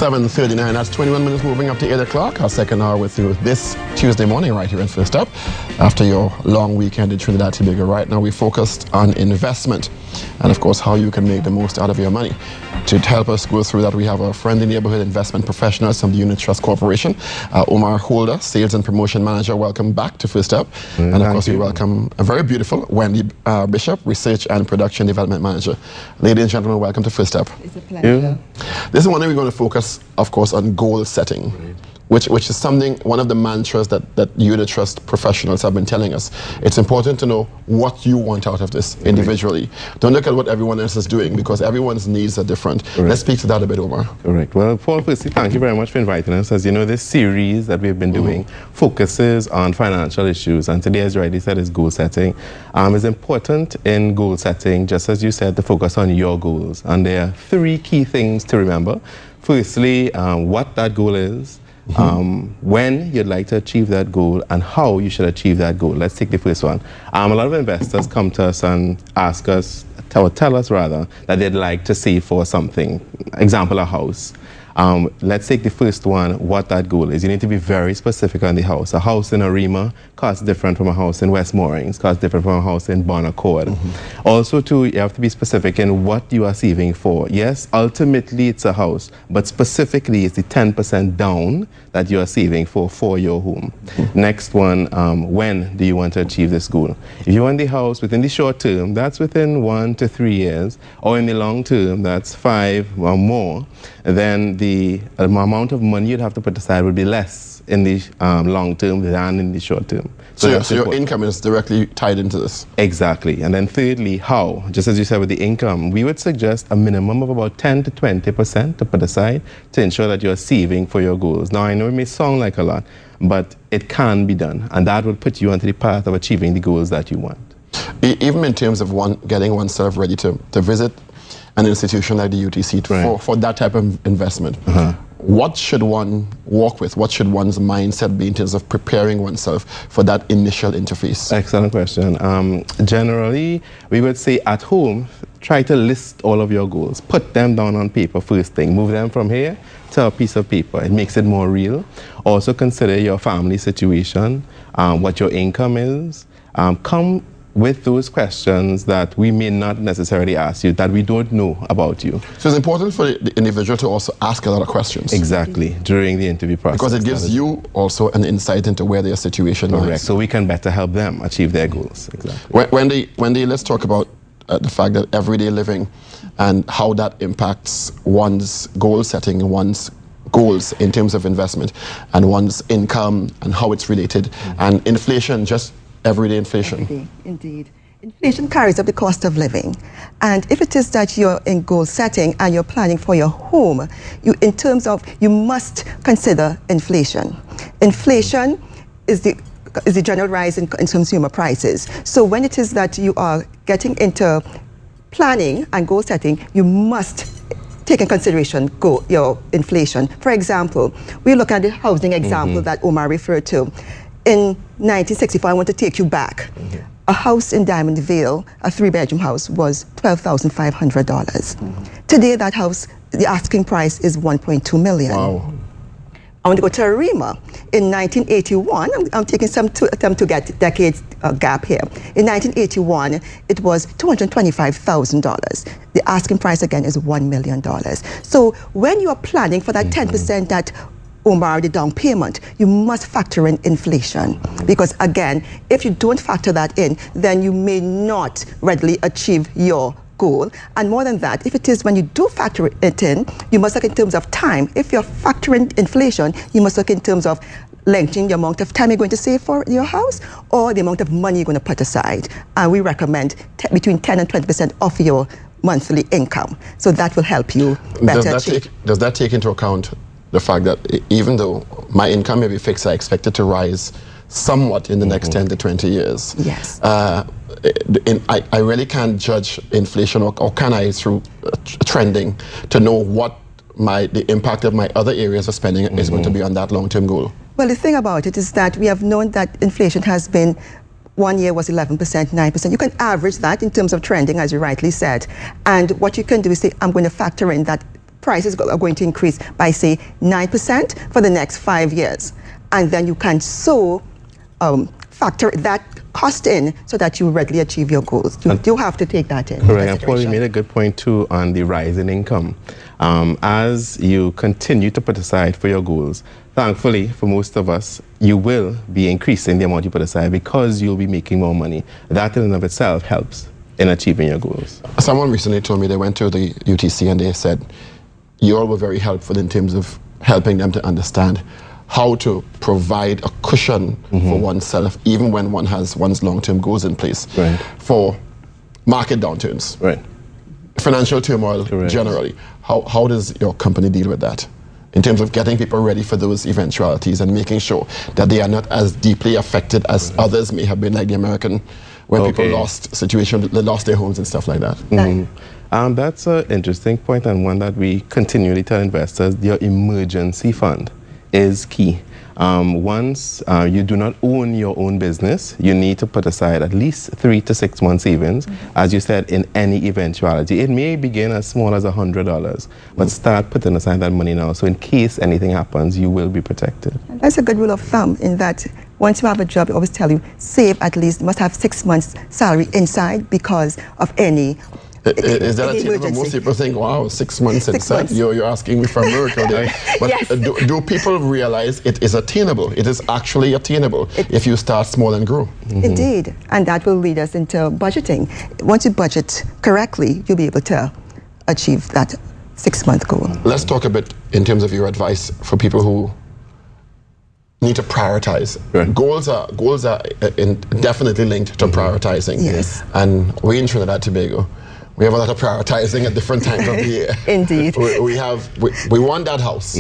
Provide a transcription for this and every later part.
.39, that's 21 minutes moving up to 8 o'clock. Our second hour with you this Tuesday morning right here in First Up. After your long weekend in Trinidad and Tobago, right now we focused on investment and of course how you can make the most out of your money. To help us go through that, we have a friendly neighborhood investment professionals from the Unit Trust Corporation, Omar Holder, Sales and Promotion Manager. Welcome back to First Up. And of course we welcome a very beautiful Wendy Bishop, Research and Production Development Manager. Ladies and gentlemen, welcome to First Up. It's a pleasure. This is one that we're going to focus, of course, on goal setting. Which is something, one of the mantras that Unit Trust professionals have been telling us. It's important to know what you want out of this individually. Don't look at what everyone else is doing because everyone's needs are different. Let's speak to that a bit, Omar. Correct. Well, Paul, firstly, thank you very much for inviting us. As you know, this series that we've been doing focuses on financial issues, and today, as you rightly said, is goal setting. It's important in goal setting, just as you said, to focus on your goals. And there are three key things to remember. Firstly, what that goal is, when you'd like to achieve that goal, and how you should achieve that goal. Let's take the first one. A lot of investors come to us and ask us, tell us rather, that they'd like to save for something. Example, a house. Let's take the first one, what that goal is. You need to be very specific on the house. A house in Arima costs different from a house in West Moorings, costs different from a house in Bon Accord. Also, too, you have to be specific in what you are saving for. Yes, ultimately it's a house, but specifically it's the 10% down that you are saving for your home. Next one, when do you want to achieve this goal? If you want the house within the short term, that's within 1 to 3 years, or in the long term, that's 5 or more, then the amount of money you'd have to put aside would be less in the long term than in the short term. So your income is directly tied into this? Exactly. And then thirdly, how? Just as you said with the income, we would suggest a minimum of about 10 to 20% to put aside to ensure that you're saving for your goals. Now, I know it may sound like a lot, but it can be done. And that will put you onto the path of achieving the goals that you want. Even in terms of getting oneself ready to visit an institution like the UTC for that type of investment, what should one walk with? What should one's mindset be in terms of preparing oneself for that initial interface? Excellent question. Generally, we would say at home, try to list all of your goals. Put them down on paper first thing. Move them from here to a piece of paper. It makes it more real. Also consider your family situation, what your income is. Come with those questions that we may not necessarily ask you, that we don't know about you. So it's important for the individual to also ask a lot of questions. Exactly, during the interview process. Because it gives you also an insight into where their situation lies. Correct, so we can better help them achieve their goals. Exactly. Wendy, let's talk about the fact that everyday living and how that impacts one's goal setting, one's goals in terms of investment, and one's income and how it's related, and inflation, just everyday inflation. Everyday, indeed. Inflation carries up the cost of living. And if it is that you're in goal setting and you're planning for your home, you must consider inflation. Inflation is the general rise in consumer prices. So when it is that you are getting into planning and goal setting, you must take in consideration your inflation. For example, we look at the housing example that Omar referred to. In 1964, I want to take you back. A house in Diamond Vale, a 3-bedroom house, was $12,500. Today, that house, the asking price is $1.2 million. Wow. I want to go to Arima. In 1981, I'm taking some attempt to get decades gap here. In 1981, it was $225,000. The asking price again is $1 million. So when you are planning for that 10% that Omar, the down payment, you must factor in inflation. Because again, if you don't factor that in, then you may not readily achieve your goal. And more than that, if it is when you do factor it in, you must look in terms of time. If you're factoring inflation, you must look in terms of lengthening the amount of time you're going to save for your house or the amount of money you're going to put aside. And we recommend between 10 and 20% of your monthly income. So that will help you better. Does that take into account the fact that even though my income may be fixed, I expect it to rise somewhat in the next 10 to 20 years. Yes. I really can't judge inflation, or can I, through trending, to know what the impact of my other areas of spending is going to be on that long-term goal. Well, the thing about it is that we have known that inflation has been, one year was 11%, 9%. You can average that in terms of trending, as you rightly said. And what you can do is say, I'm going to factor in that prices are going to increase by, say, 9% for the next 5 years. And then you can factor that cost in so that you readily achieve your goals. You have to take that in. Correct. And Paul, you made a good point too on the rise in income. As you continue to put aside for your goals, thankfully for most of us, you will be increasing the amount you put aside because you'll be making more money. That in and of itself helps in achieving your goals. Someone recently told me they went to the UTC and they said, you all were very helpful in terms of helping them to understand how to provide a cushion for oneself, even when one has one's long-term goals in place, for market downturns, financial turmoil generally. How does your company deal with that in terms of getting people ready for those eventualities and making sure that they are not as deeply affected as others may have been, like the American, when people lost they lost their homes and stuff like that? That's an interesting point, and one that we continually tell investors: your emergency fund is key. Once you do not own your own business, you need to put aside at least 3 to 6 months savings, as you said, in any eventuality. It may begin as small as $100, but start putting aside that money now, so in case anything happens, you will be protected. That's a good rule of thumb, in that once you have a job, I always tell you, save at least, must have 6 months salary inside because of any Is that attainable? Most people think, wow, 6 months inside. You're asking me for a miracle there. But do people realize it is attainable? It is actually attainable if you start small and grow. Indeed. And that will lead us into budgeting. Once you budget correctly, you'll be able to achieve that 6-month goal. Let's talk a bit in terms of your advice for people who need to prioritize. Goals are definitely linked to prioritizing. Yes. And we in Trinidad and Tobago, we have a lot of prioritizing at different times of the year. Indeed. We want that house,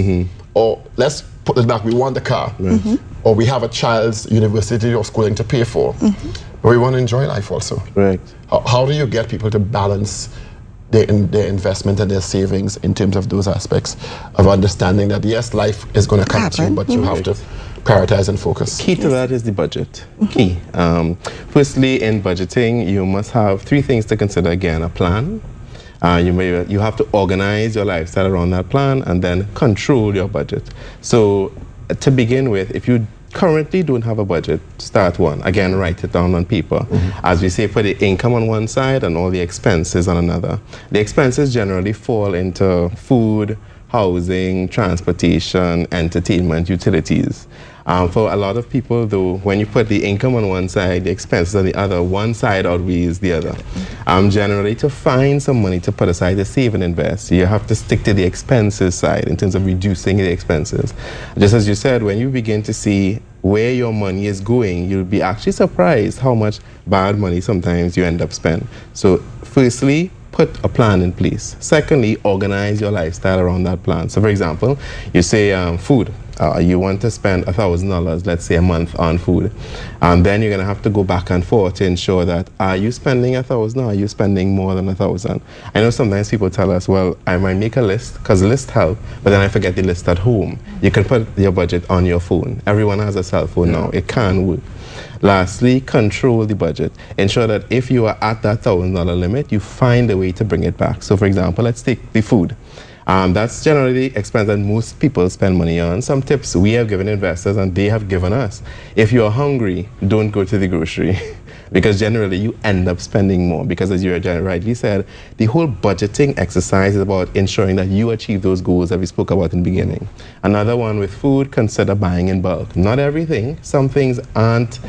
or let's put it back, we want the car, or we have a child's university or schooling to pay for. But we want to enjoy life also. How do you get people to balance their investment and their savings in terms of those aspects of understanding that, yes, life is going to come to you, but you have to prioritize and focus? Key to that is the budget. Key. Firstly, in budgeting, you must have 3 things to consider. Again, a plan. You have to organize your lifestyle around that plan, and then control your budget. So to begin with, if you currently don't have a budget, start one. Again, write it down on paper. As we say, put the income on one side and all the expenses on another. The expenses generally fall into food, housing, transportation, entertainment, utilities. For a lot of people, though, when you put the income on one side, the expenses on the other, one side outweighs the other. Generally, to find some money to put aside to save and invest, you have to stick to the expenses side in terms of reducing the expenses. Just as you said, when you begin to see where your money is going, you'll be actually surprised how much bad money sometimes you end up spending. So, firstly, put a plan in place. Secondly, organize your lifestyle around that plan. So, for example, you say food. You want to spend $1,000, let's say, a month on food. And then you're going to have to go back and forth to ensure that, are you spending $1,000 or are you spending more than $1,000? I know sometimes people tell us, well, I might make a list, because lists help, but then I forget the list at home. You can put your budget on your phone. Everyone has a cell phone now. It can work. Lastly, control the budget. Ensure that if you are at that $1,000 limit, you find a way to bring it back. So, for example, let's take the food. That's generally the expense that most people spend money on. Some tips we have given investors and they have given us. If you are hungry, don't go to the grocery because generally you end up spending more, because as you rightly said, the whole budgeting exercise is about ensuring that you achieve those goals that we spoke about in the beginning. Another one with food, consider buying in bulk. Not everything. Some things aren't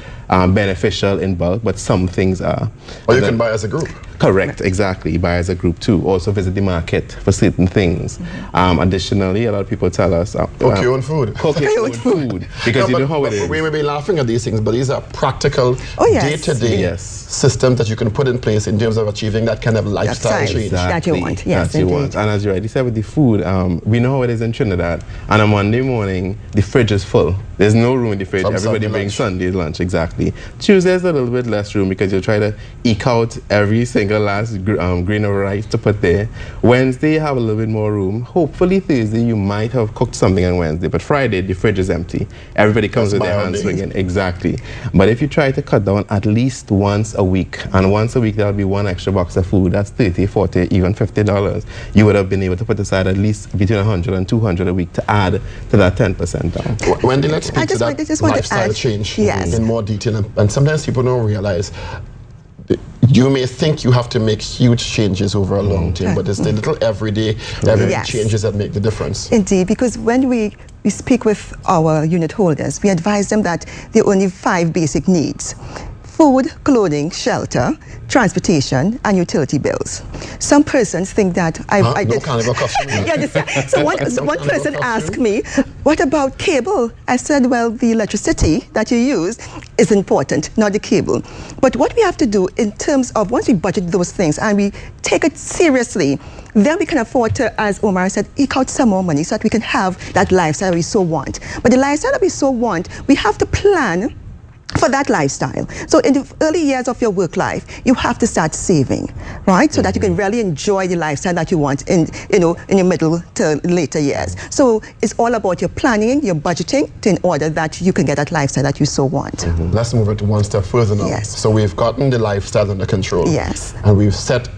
beneficial in bulk, but some things are. Or you can buy as a group. Correct, exactly. Buy as a group too. Also visit the market for certain things. Additionally, a lot of people tell us... cook your own food. Cook your own food. Because you know how it is. We may be laughing at these things, but these are practical, day-to-day systems that you can put in place in terms of achieving that kind of lifestyle change. That you want, yes, that you want. And as you rightly said with the food, we know how it is in Trinidad. And on Monday morning, the fridge is full. There's no room in the fridge. Everybody brings Sunday's lunch, exactly. Tuesday's a little bit less room because you'll try to eke out every single last grain of rice to put there. Wednesday, you have a little bit more room. Hopefully Thursday, you might have cooked something on Wednesday. But Friday, the fridge is empty. Everybody comes with their hands swinging. Exactly. But if you try to cut down at least once a week, and once a week there'll be one extra box of food, that's $30, $40, even $50. You would have been able to put aside at least between $100 and $200 a week to add to that 10% down. Wendy, let's speak to that lifestyle change in more detail. And sometimes people don't realize you may think you have to make huge changes over a long term, but it's the little everyday changes that make the difference. Indeed, because when we speak with our unit holders, we advise them that there are only 5 basic needs: food, clothing, shelter, transportation, and utility bills. Some persons think that I did. So one person asked me, what about cable? I said, well, the electricity that you use is important, not the cable. But what we have to do in terms of once we budget those things and we take it seriously, then we can afford to, as Omar said, eke out some more money so that we can have that lifestyle we so want. But the lifestyle that we so want, we have to plan for that lifestyle. So in the early years of your work life, you have to start saving, right? So that you can really enjoy the lifestyle that you want in your middle to later years. So it's all about your planning, your budgeting, in order that you can get that lifestyle that you so want. Let's move it one step further now. Yes. So we've gotten the lifestyle under control. Yes. And we've set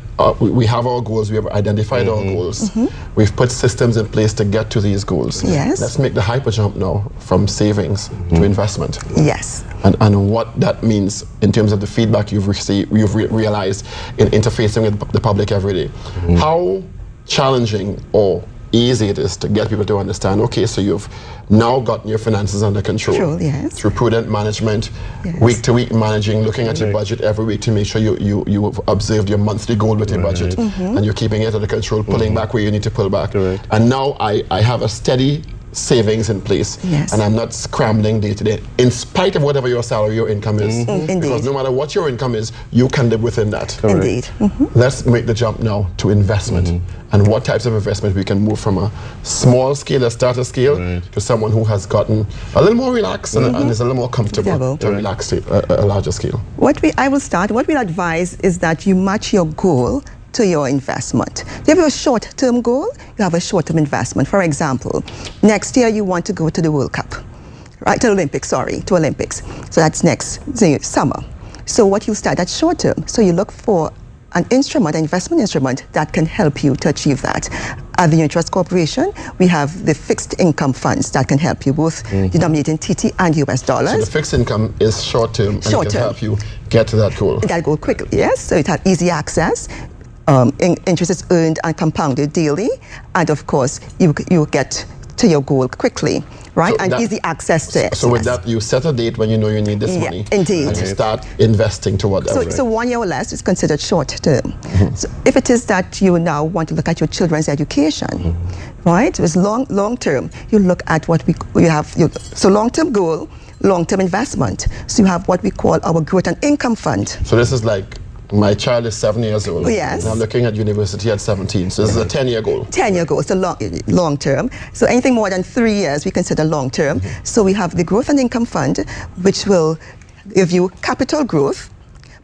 we have our goals, we have identified our goals. We've put systems in place to get to these goals. Yes. Let's make the hyper jump now from savings to investment. Yes. And what that means in terms of the feedback you've received, realized in interfacing with the public every day. How challenging or easy it is to get people to understand, okay, so you've now gotten your finances under control through prudent management, week-to-week managing, looking at your budget every week to make sure you've observed your monthly goal with your budget and you're keeping it under control, pulling back where you need to pull back. And now I have a steady savings in place and I'm not scrambling day to day in spite of whatever your salary or income is. Because no matter what your income is, you can live within that. Indeed. Let's make the jump now to investment and what types of investment we can move from a small scale, a starter scale, to someone who has gotten a little more relaxed and is a little more comfortable to relax to a larger scale. What we'll advise is that you match your goal to your investment. If you have a short-term goal, you have a short-term investment. For example, next year you want to go to the World Cup, right? To Olympics. So that's next summer. So what you start at short-term. So you look for an investment instrument that can help you to achieve that. At the Unit Trust Corporation, we have the fixed income funds that can help you both denominated in TT and US dollars. So the fixed income is short-term and can help you get to that goal. That goal quickly, yes. So it has easy access. Interest is earned and compounded daily, and of course you get to your goal quickly, right? So and easy access to it. So with that, you set a date when you know you need this money. Indeed. And you start investing toward that. So 1 year or less is considered short term. So if it is that you now want to look at your children's education, right? So it's long term. You look at what we have. So long term goal, long term investment. So you have what we call our growth and income fund. So this is like, my child is 7 years old. Yes. And I'm looking at university at 17. So this is a 10-year goal. 10-year goal, so long term. So anything more than 3 years, we consider long term. So we have the growth and income fund, which will give you capital growth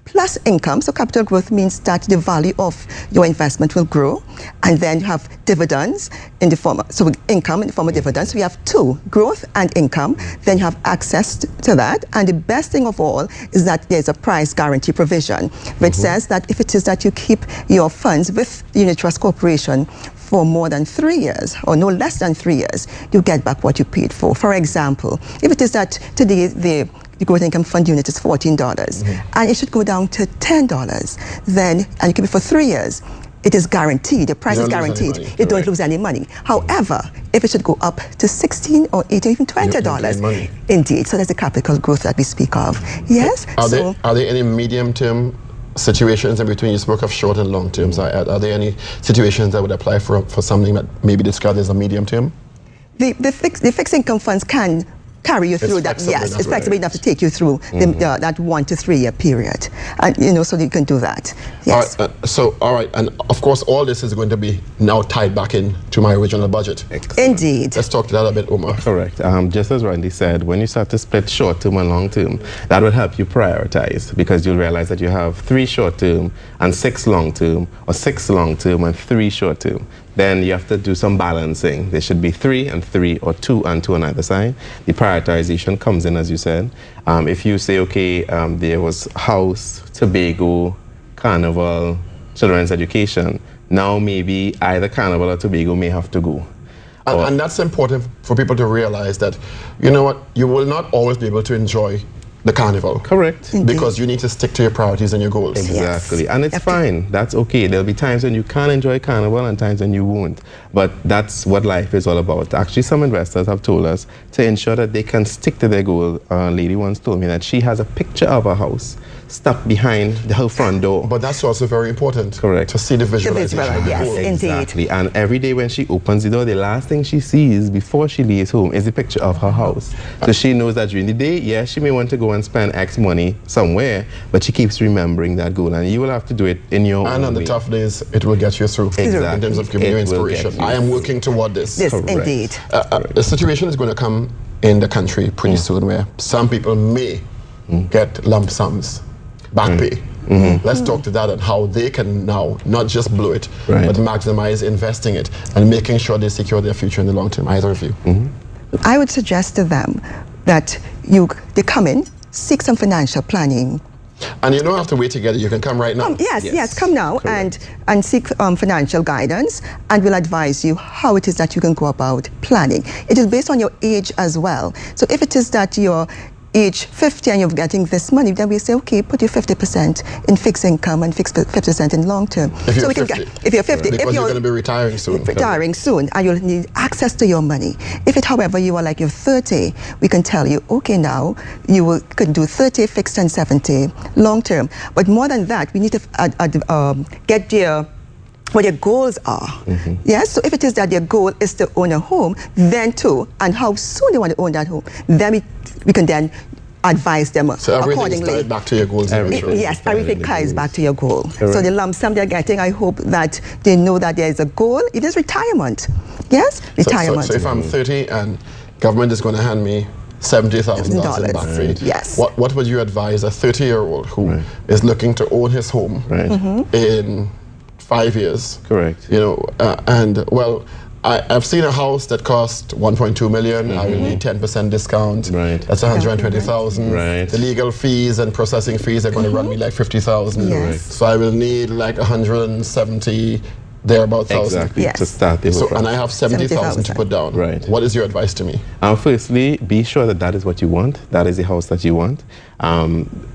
plus income. So capital growth means that the value of your investment will grow. And then you have dividends in the form of, so income in the form of dividends. So we have 2, growth and income. Then you have access to that. And the best thing of all is that there's a price guarantee provision, which says that if it is that you keep your funds with the Unit Trust Corporation for more than 3 years, or no less than 3 years, you get back what you paid for. For example, if it is that today the growth income fund unit is $14, and it should go down to $10, then, and you keep it for 3 years, it is guaranteed. The price You is don't lose any guaranteed. money. You don't lose any money. However, if it should go up to $16 or $8 or even $20, gain money. indeed. So that's the capital growth that we speak of. Yes. Are there any medium-term situations in between? You spoke of short and long terms. Are there any situations that would apply for something that maybe described as a medium term? The fixed income funds can carry you through that. Yes, it's flexible enough to take you through that 1 to 3 year period, and so you can do that. Yes. All right, and of course, all this is going to be now tied back into my original budget. Indeed. Let's talk to that a bit, Omar. Correct. Just as Randy said, when you start to split short-term and long-term, that will help you prioritize, because you'll realize that you have 3 short-term and 6 long-term, or 6 long-term and 3 short-term. Then you have to do some balancing. There should be 3 and 3, or 2 and 2 on either side. The prioritization comes in, as you said. If you say, okay, there was house, Tobago, Carnival, children's education, now maybe either Carnival or Tobago may have to go. And that's important for people to realize that, you know what, you will not always be able to enjoy the carnival. Correct. Indeed. Because you need to stick to your priorities and your goals. Exactly. Yes. And it's fine. That's okay. There'll be times when you can enjoy carnival and times when you won't. But that's what life is all about. Actually, some investors have told us to ensure that they can stick to their goal. A lady once told me that she has a picture of a house stuck behind her front door. But that's also very important. Correct. To see the visualization. Yes, indeed. Exactly. And every day when she opens the door, the last thing she sees before she leaves home is a picture of her house. So she knows that during the day, yes, she may want to go and spend X money somewhere, but she keeps remembering that goal. And you will have to do it in your own And on the way. tough days, it will get you through. Exactly. In terms of giving you It will inspiration. get you I am working toward this. Yes, Correct. indeed. The situation is going to come in the country pretty soon where some people may get lump sums, back pay. Let's talk to that and how they can now not just blow it, but maximize investing it and making sure they secure their future in the long term. Either of you. I would suggest to them that they come in, seek some financial planning. And you don't have to wait together. You can come right now. Yes, come now and seek financial guidance, and we'll advise you how it is that you can go about planning. It is based on your age as well. So if it is that you're age 50 and you're getting this money, then we say, okay, put your 50% in fixed income and 50% in long term. If you're so 50. If you're 50. Because you're going to be retiring soon. Retiring soon, and you'll need access to your money. If it, however, you are like you're 30, we can tell you, okay, now you could do 30 fixed and 70 long term. But more than that, we need to get what your goals are. Yes, so if it is that your goal is to own a home, then too, and how soon they want to own that home, then we can then advise them so accordingly. So everything back to your goals. Yes, everything ties back to your goal. Correct. So the lump sum they're getting, I hope that they know that there is a goal. It is retirement. Yes, retirement. So if I'm 30 and government is going to hand me $70,000 in back pay, yes. What would you advise a 30-year-old who is looking to own his home in 5 years? Correct. You know, and well, I've seen a house that cost 1.2 million. I will need 10% discount. Right. That's 120,000. Right. The legal fees and processing fees are going to run me like 50,000. Yes. So I will need like 170 thereabout thousand. Exactly. Yes. To start the whole So, and I have 70,000 to put down. Right. What is your advice to me? Firstly, be sure that that is what you want. That is the house that you want.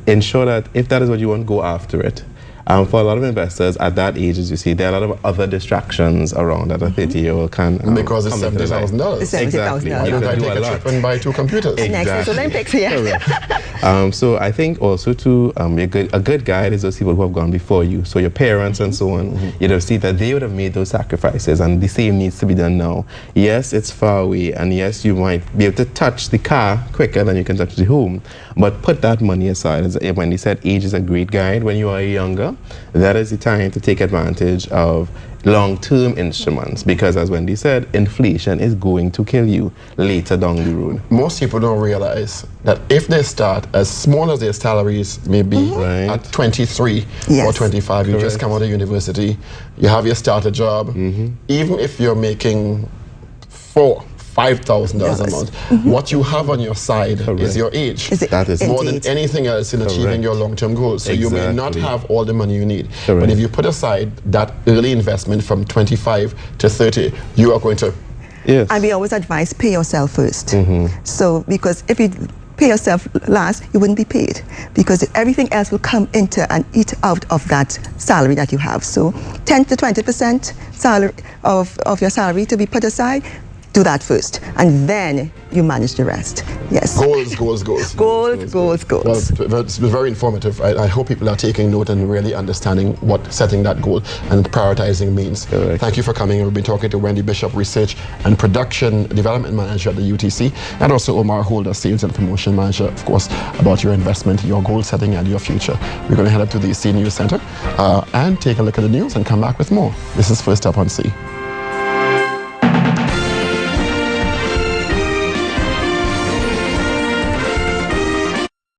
Ensure that if that is what you want, go after it. For a lot of investors at that age, as you see, there are a lot of other distractions around that a 30-year-old can Because it's $70,000. Exactly. Why don't I take a trip and buy 2 computers? Next is Olympics, yeah. So I think also to a good guide is those people who have gone before you. So your parents and so on, you'd have seen that they would have made those sacrifices, and the same needs to be done now. Yes, it's far away, and yes, you might be able to touch the car quicker than you can touch the home, but put that money aside. As when they said age is a great guide, when you are younger, that is the time to take advantage of long-term instruments, because as Wendy said, inflation is going to kill you later down the road. Most people don't realize that if they start as small as their salaries may be at 23 or 25, you just come out of university, you have your starter job, even if you're making $5,000 a month, what you have on your side is your age. That is more than anything else in achieving your long-term goals. So you may not have all the money you need, but if you put aside that early investment from 25 to 30, you are going to. And we always advise pay yourself first. So because if you pay yourself last, you wouldn't be paid, because everything else will come into and eat out of that salary that you have. So 10 to 20% salary of your salary to be put aside. Do that first, and then you manage the rest. Yes. Goals. Well, it's been very informative. I hope people are taking note and really understanding what setting that goal and prioritizing means. Correct. Thank you for coming. We've been talking to Wendy Bishop, Research and Production Development Manager at the UTC, and also Omar Holder, Sales and Promotion Manager, of course, about your investment, your goal setting, and your future. We're going to head up to the C News Center and take a look at the news and come back with more. This is First Up on C.